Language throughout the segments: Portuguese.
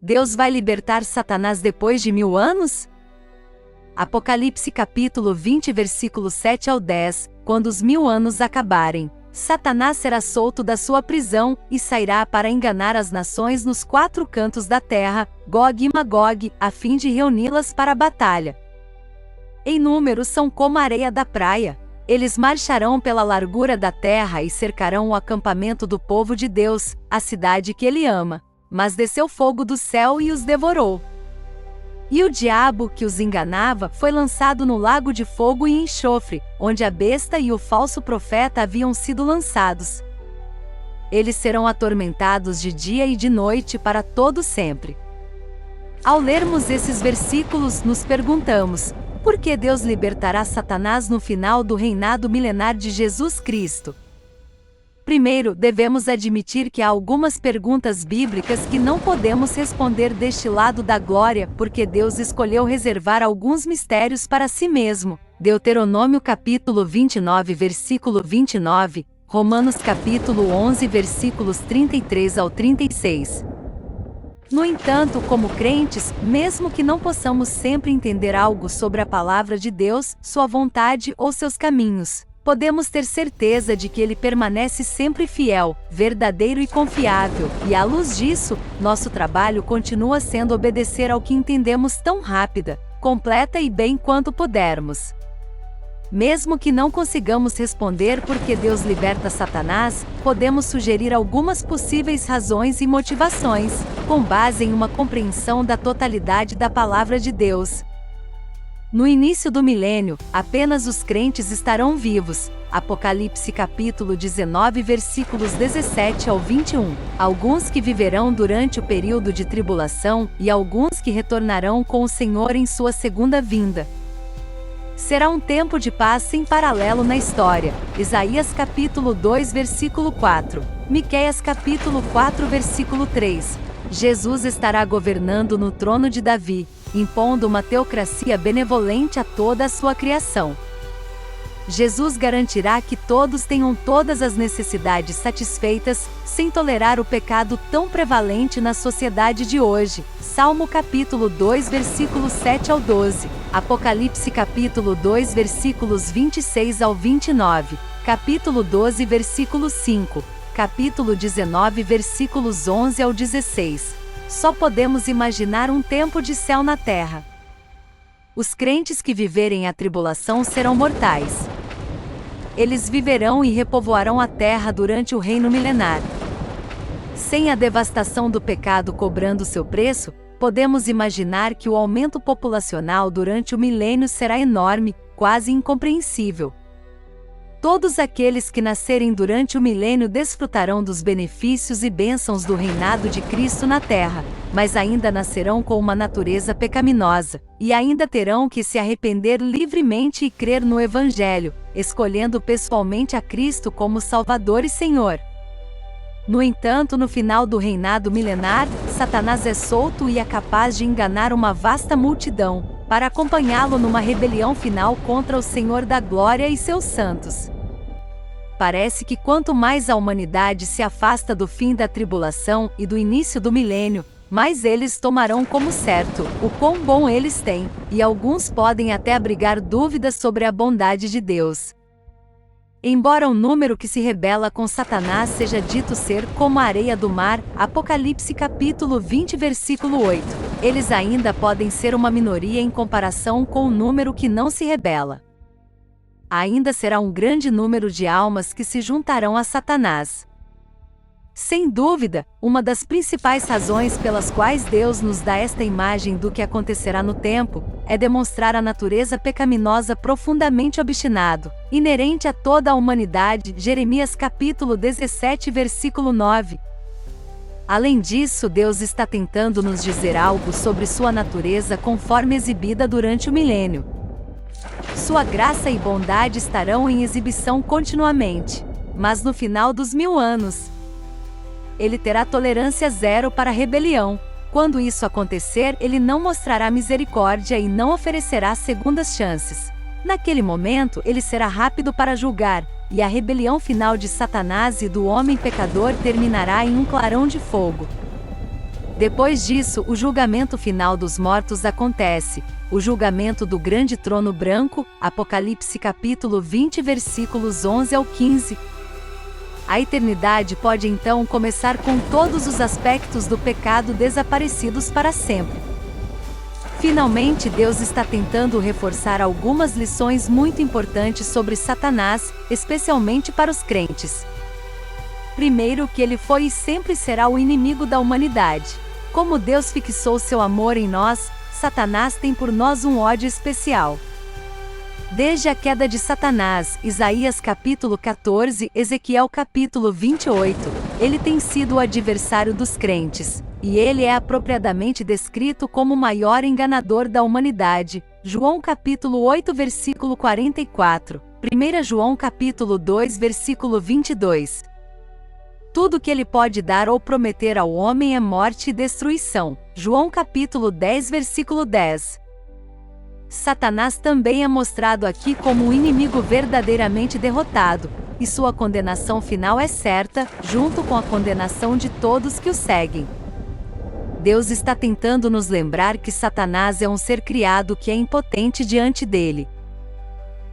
Deus vai libertar Satanás depois de 1000 anos? Apocalipse capítulo 20 versículo 7 ao 10, quando os 1000 anos acabarem, Satanás será solto da sua prisão, e sairá para enganar as nações nos 4 cantos da terra, Gog e Magog, a fim de reuni-las para a batalha. Em número são como a areia da praia. Eles marcharão pela largura da terra e cercarão o acampamento do povo de Deus, a cidade que ele ama. Mas desceu fogo do céu e os devorou. E o diabo, que os enganava, foi lançado no lago de fogo e enxofre, onde a besta e o falso profeta haviam sido lançados. Eles serão atormentados de dia e de noite para todo sempre. Ao lermos esses versículos, nos perguntamos: por que Deus libertará Satanás no final do reinado milenar de Jesus Cristo? Primeiro, devemos admitir que há algumas perguntas bíblicas que não podemos responder deste lado da glória, porque Deus escolheu reservar alguns mistérios para si mesmo. Deuteronômio capítulo 29 versículo 29, Romanos capítulo 11 versículos 33 ao 36. No entanto, como crentes, mesmo que não possamos sempre entender algo sobre a palavra de Deus, sua vontade ou seus caminhos, podemos ter certeza de que ele permanece sempre fiel, verdadeiro e confiável, e à luz disso, nosso trabalho continua sendo obedecer ao que entendemos tão rápida, completa e bem quanto pudermos. Mesmo que não consigamos responder por que Deus liberta Satanás, podemos sugerir algumas possíveis razões e motivações, com base em uma compreensão da totalidade da palavra de Deus. No início do milênio, apenas os crentes estarão vivos. Apocalipse capítulo 19 versículos 17 ao 21. Alguns que viverão durante o período de tribulação, e alguns que retornarão com o Senhor em sua segunda vinda. Será um tempo de paz sem paralelo na história. Isaías capítulo 2 versículo 4. Miqueias capítulo 4 versículo 3. Jesus estará governando no trono de Davi, impondo uma teocracia benevolente a toda a sua criação. Jesus garantirá que todos tenham todas as necessidades satisfeitas, sem tolerar o pecado tão prevalente na sociedade de hoje. Salmo capítulo 2 versículos 7 ao 12, Apocalipse capítulo 2 versículos 26 ao 29, capítulo 12 versículo 5, capítulo 19 versículos 11 ao 16. Só podemos imaginar um tempo de céu na terra. Os crentes que viverem a tribulação serão mortais. Eles viverão e repovoarão a terra durante o reino milenar. Sem a devastação do pecado cobrando seu preço, podemos imaginar que o aumento populacional durante o milênio será enorme, quase incompreensível. Todos aqueles que nascerem durante o milênio desfrutarão dos benefícios e bênçãos do reinado de Cristo na terra, mas ainda nascerão com uma natureza pecaminosa, e ainda terão que se arrepender livremente e crer no Evangelho, escolhendo pessoalmente a Cristo como Salvador e Senhor. No entanto, no final do reinado milenar, Satanás é solto e é capaz de enganar uma vasta multidão, para acompanhá-lo numa rebelião final contra o Senhor da Glória e seus santos. Parece que quanto mais a humanidade se afasta do fim da tribulação e do início do milênio, mais eles tomarão como certo o quão bom eles têm, e alguns podem até abrigar dúvidas sobre a bondade de Deus. Embora o número que se rebela com Satanás seja dito ser como a areia do mar, Apocalipse capítulo 20 versículo 8, eles ainda podem ser uma minoria em comparação com o número que não se rebela. Ainda será um grande número de almas que se juntarão a Satanás. Sem dúvida, uma das principais razões pelas quais Deus nos dá esta imagem do que acontecerá no tempo, é demonstrar a natureza pecaminosa profundamente obstinado, inerente a toda a humanidade, Jeremias capítulo 17 versículo 9. Além disso, Deus está tentando nos dizer algo sobre sua natureza conforme exibida durante o milênio. Sua graça e bondade estarão em exibição continuamente, mas no final dos 1000 anos, ele terá tolerância zero para a rebelião. Quando isso acontecer, ele não mostrará misericórdia e não oferecerá segundas chances. Naquele momento, ele será rápido para julgar, e a rebelião final de Satanás e do homem pecador terminará em um clarão de fogo. Depois disso, o julgamento final dos mortos acontece, o julgamento do grande trono branco, Apocalipse capítulo 20 versículos 11 ao 15. A eternidade pode então começar com todos os aspectos do pecado desaparecidos para sempre. Finalmente, Deus está tentando reforçar algumas lições muito importantes sobre Satanás, especialmente para os crentes. Primeiro, que ele foi e sempre será o inimigo da humanidade. Como Deus fixou seu amor em nós, Satanás tem por nós um ódio especial. Desde a queda de Satanás, Isaías capítulo 14, Ezequiel capítulo 28, ele tem sido o adversário dos crentes, e ele é apropriadamente descrito como o maior enganador da humanidade. João capítulo 8 versículo 44, 1 João capítulo 2 versículo 22. Tudo que ele pode dar ou prometer ao homem é morte e destruição. João capítulo 10 versículo 10. Satanás também é mostrado aqui como um inimigo verdadeiramente derrotado, e sua condenação final é certa, junto com a condenação de todos que o seguem. Deus está tentando nos lembrar que Satanás é um ser criado que é impotente diante dele.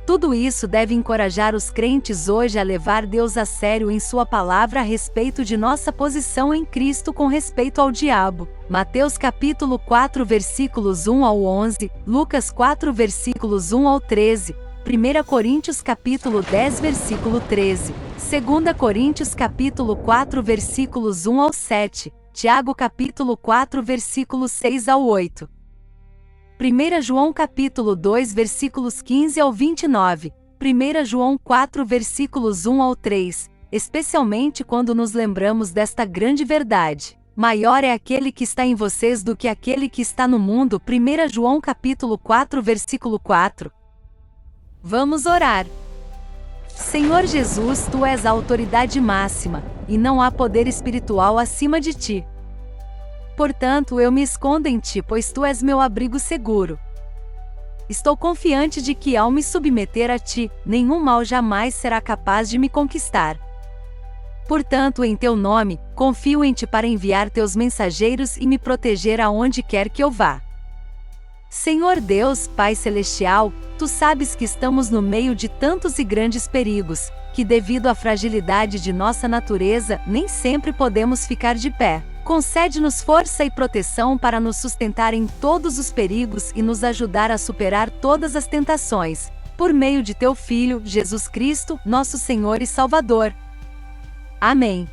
Tudo isso deve encorajar os crentes hoje a levar Deus a sério em sua palavra a respeito de nossa posição em Cristo com respeito ao diabo. Mateus capítulo 4 versículos 1 ao 11, Lucas 4 versículos 1 ao 13, 1 Coríntios capítulo 10 versículo 13, 2 Coríntios capítulo 4 versículos 1 ao 7, Tiago capítulo 4 versículos 6 ao 8. 1 João capítulo 2 versículos 15 ao 29, 1 João 4 versículos 1 ao 3, especialmente quando nos lembramos desta grande verdade. Maior é aquele que está em vocês do que aquele que está no mundo. 1 João capítulo 4 versículo 4. Vamos orar. Senhor Jesus, Tu és a autoridade máxima, e não há poder espiritual acima de Ti. Portanto, eu me escondo em Ti, pois Tu és meu abrigo seguro. Estou confiante de que, ao me submeter a Ti, nenhum mal jamais será capaz de me conquistar. Portanto, em Teu nome, confio em Ti para enviar Teus mensageiros e me proteger aonde quer que eu vá. Senhor Deus, Pai Celestial, Tu sabes que estamos no meio de tantos e grandes perigos, que devido à fragilidade de nossa natureza, nem sempre podemos ficar de pé. Concede-nos força e proteção para nos sustentar em todos os perigos e nos ajudar a superar todas as tentações, por meio de Teu Filho, Jesus Cristo, nosso Senhor e Salvador. Amém.